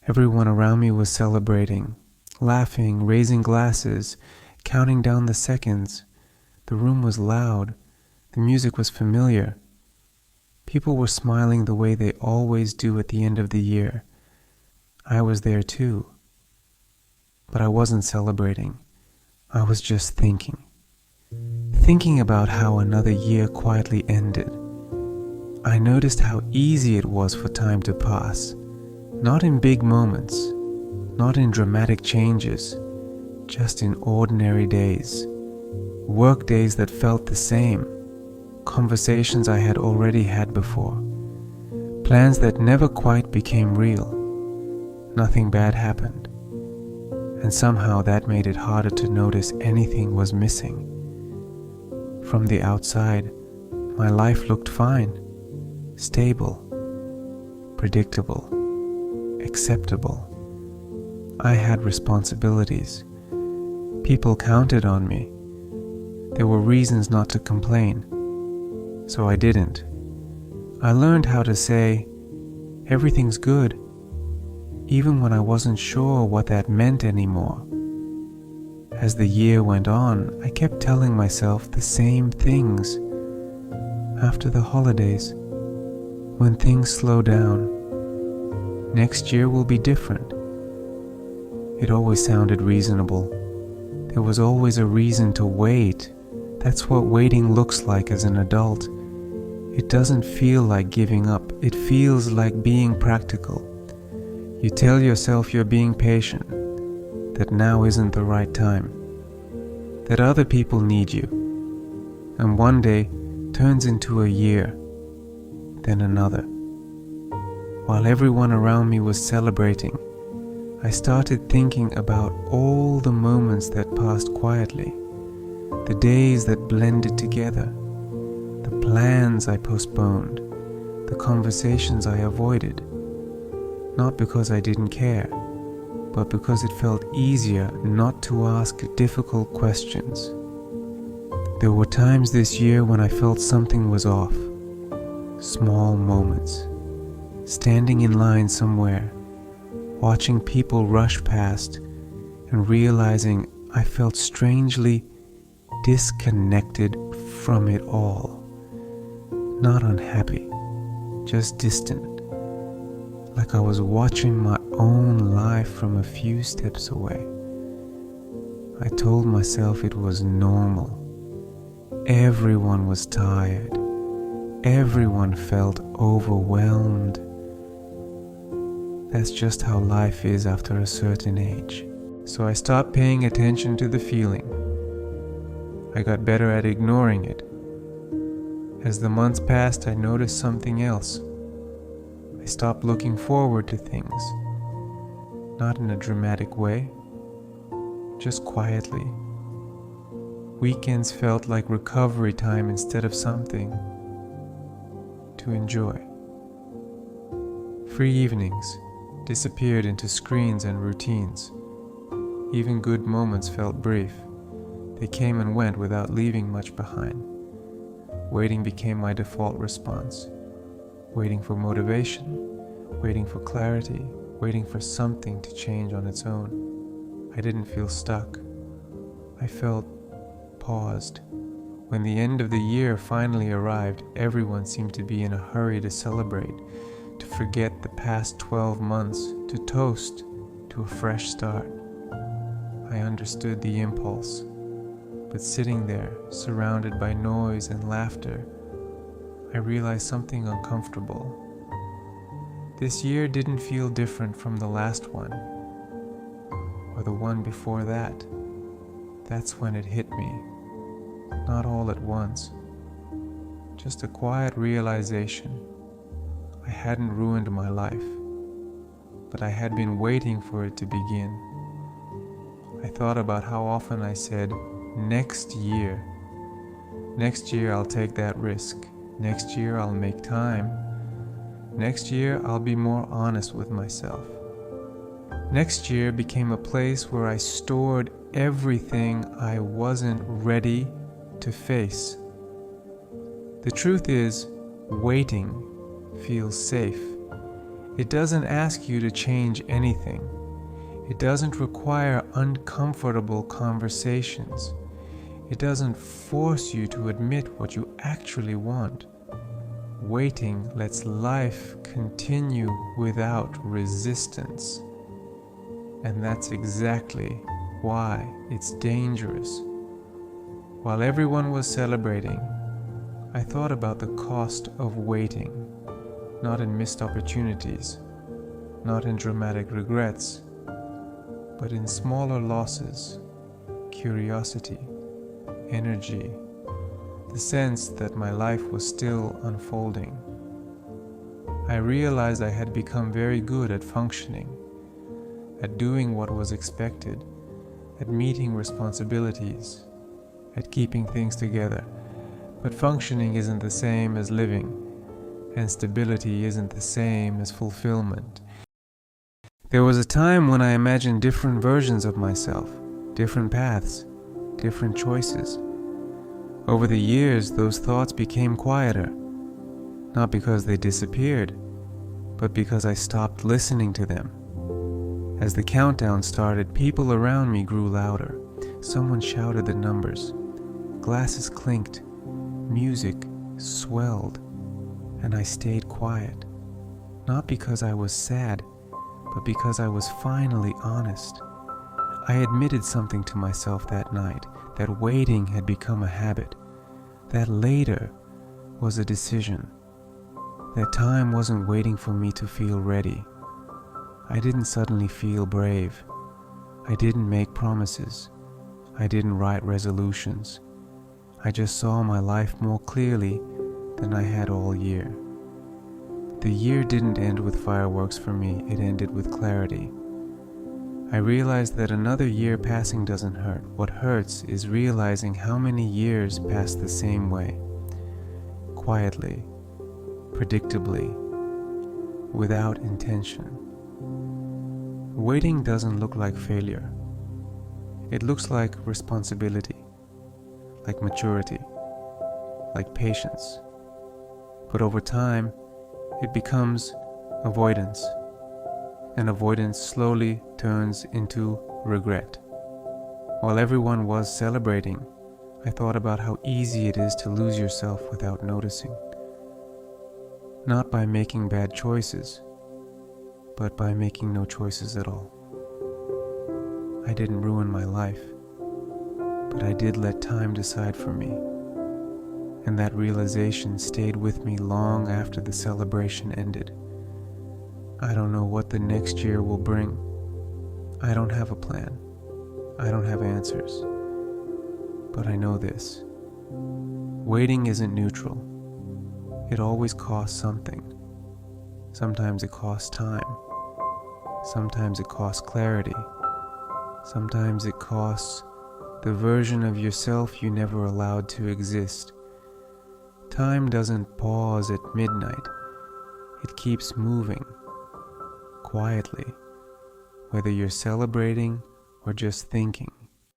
Everyone around me was celebrating, laughing, raising glasses, counting down the seconds. The room was loud. The music was familiar. People were smiling the way they always do at the end of the year. I was there too. But I wasn't celebrating. I was just thinking. Thinking about how another year quietly ended. I noticed how easy it was for time to pass. Not in big moments, not in dramatic changes, just in ordinary days. Work days that felt the same. Conversations I had already had before. Plans that never quite became real. Nothing bad happened. And somehow that made it harder to notice anything was missing. From the outside, my life looked fine, stable, predictable, acceptable. I had responsibilities. People counted on me. There were reasons not to complain, so I didn't. I learned how to say, everything's good, even when I wasn't sure what that meant anymore. As the year went on, I kept telling myself the same things. After the holidays, when things slow down, next year will be different. It always sounded reasonable. There was always a reason to wait. That's what waiting looks like as an adult. It doesn't feel like giving up. It feels like being practical. You tell yourself you're being patient, that now isn't the right time, that other people need you, and one day turns into a year, then another. While everyone around me was celebrating, I started thinking about all the moments that passed quietly, the days that blended together, the plans I postponed, the conversations I avoided, not because I didn't care, but because it felt easier not to ask difficult questions. There were times this year when I felt something was off. Small moments. Standing in line somewhere, watching people rush past, and realizing I felt strangely disconnected from it all. Not unhappy, just distant. Like I was watching my own life from a few steps away. I told myself it was normal. Everyone was tired. Everyone felt overwhelmed. That's just how life is after a certain age. So I stopped paying attention to the feeling. I got better at ignoring it. As the months passed, I noticed something else. I stopped looking forward to things. Not in a dramatic way, just quietly. Weekends felt like recovery time instead of something to enjoy. Free evenings disappeared into screens and routines. Even good moments felt brief. They came and went without leaving much behind. Waiting became my default response. Waiting for motivation, waiting for clarity, waiting for something to change on its own. I didn't feel stuck. I felt paused. When the end of the year finally arrived, everyone seemed to be in a hurry to celebrate, to forget the past 12 months, to toast to a fresh start. I understood the impulse, but sitting there, surrounded by noise and laughter, I realized something uncomfortable. This year didn't feel different from the last one, or the one before that. That's when it hit me. Not all at once. Just a quiet realization. I hadn't ruined my life, but I had been waiting for it to begin. I thought about how often I said, next year. Next year I'll take that risk. Next year I'll make time. Next year I'll be more honest with myself. Next year became a place where I stored everything I wasn't ready to face. The truth is, waiting feels safe. It doesn't ask you to change anything. It doesn't require uncomfortable conversations. It doesn't force you to admit what you actually want. Waiting lets life continue without resistance. And that's exactly why it's dangerous. While everyone was celebrating, I thought about the cost of waiting, not in missed opportunities, not in dramatic regrets, but in smaller losses, curiosity, energy, the sense that my life was still unfolding. I realized I had become very good at functioning, at doing what was expected, at meeting responsibilities, at keeping things together. But functioning isn't the same as living, and stability isn't the same as fulfillment. There was a time when I imagined different versions of myself, different paths, different choices. Over the years, those thoughts became quieter, not because they disappeared, but because I stopped listening to them. As the countdown started, people around me grew louder. Someone shouted the numbers. Glasses clinked. Music swelled. And I stayed quiet. Not because I was sad, but because I was finally honest. I admitted something to myself that night, that waiting had become a habit, that later was a decision, that time wasn't waiting for me to feel ready. I didn't suddenly feel brave. I didn't make promises. I didn't write resolutions. I just saw my life more clearly than I had all year. The year didn't end with fireworks for me, it ended with clarity. I realized that another year passing doesn't hurt. What hurts is realizing how many years passed the same way. Quietly, predictably, without intention. Waiting doesn't look like failure. It looks like responsibility, like maturity, like patience. But over time, it becomes avoidance. And avoidance slowly turns into regret. While everyone was celebrating, I thought about how easy it is to lose yourself without noticing. Not by making bad choices, but by making no choices at all. I didn't ruin my life, but I did let time decide for me. And that realization stayed with me long after the celebration ended. I don't know what the next year will bring. I don't have a plan. I don't have answers. But I know this. Waiting isn't neutral. It always costs something. Sometimes it costs time. Sometimes it costs clarity. Sometimes it costs the version of yourself you never allowed to exist. Time doesn't pause at midnight. It keeps moving, quietly, whether you're celebrating or just thinking.